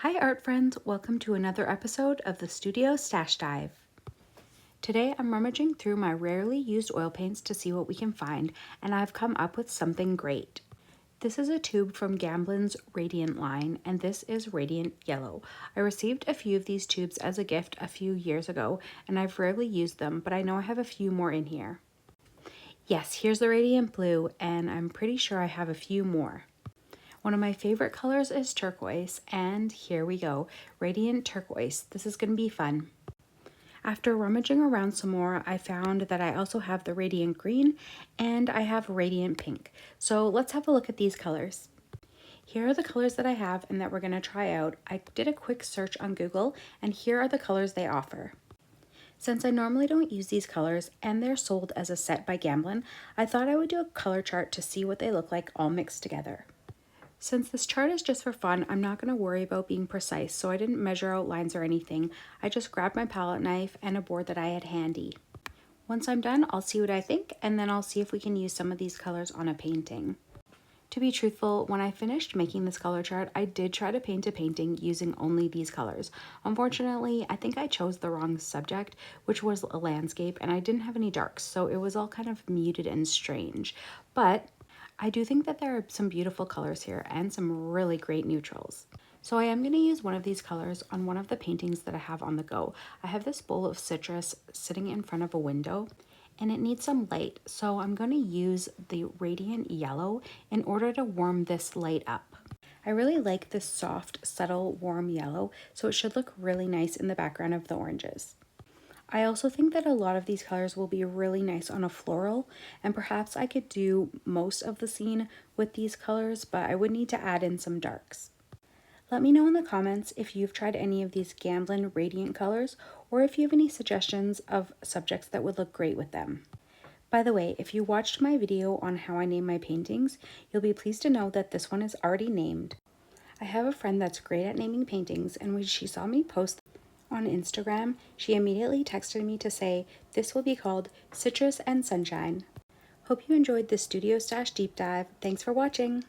Hi art friends, welcome to another episode of the Studio Stash Dive. Today I'm rummaging through my rarely used oil paints to see what we can find, and I've come up with something great. This is a tube from Gamblin's Radiant line, and this is Radiant Yellow. I received a few of these tubes as a gift a few years ago, and I've rarely used them, but I know I have a few more in here. Yes, here's the Radiant Blue, and I'm pretty sure I have a few more. One of my favorite colors is turquoise, and here we go, Radiant Turquoise. This is going to be fun. After rummaging around some more, I found that I also have the Radiant Green and I have Radiant Pink. So let's have a look at these colors. Here are the colors that I have and that we're going to try out. I did a quick search on Google, and here are the colors they offer. Since I normally don't use these colors and they're sold as a set by Gamblin, I thought I would do a color chart to see what they look like all mixed together. Since this chart is just for fun, I'm not going to worry about being precise, so I didn't measure out lines or anything. I just grabbed my palette knife and a board that I had handy. Once I'm done, I'll see what I think, and then I'll see if we can use some of these colors on a painting. To be truthful, when I finished making this color chart, I did try to paint a painting using only these colors. Unfortunately, I think I chose the wrong subject, which was a landscape, and I didn't have any darks, so it was all kind of muted and strange. But I do think that there are some beautiful colors here and some really great neutrals. So I am going to use one of these colors on one of the paintings that I have on the go. I have this bowl of citrus sitting in front of a window, and it needs some light, so I'm going to use the Radiant Yellow in order to warm this light up. I really like this soft, subtle, warm yellow, so it should look really nice in the background of the oranges. I also think that a lot of these colors will be really nice on a floral, and perhaps I could do most of the scene with these colors, but I would need to add in some darks. Let me know in the comments if you've tried any of these Gamblin Radiant colors, or if you have any suggestions of subjects that would look great with them. By the way, if you watched my video on how I name my paintings, you'll be pleased to know that this one is already named. I have a friend that's great at naming paintings, and when she saw me post on Instagram, she immediately texted me to say this will be called Citrus and Sunshine. Hope you enjoyed this Studio Stash deep dive. Thanks for watching.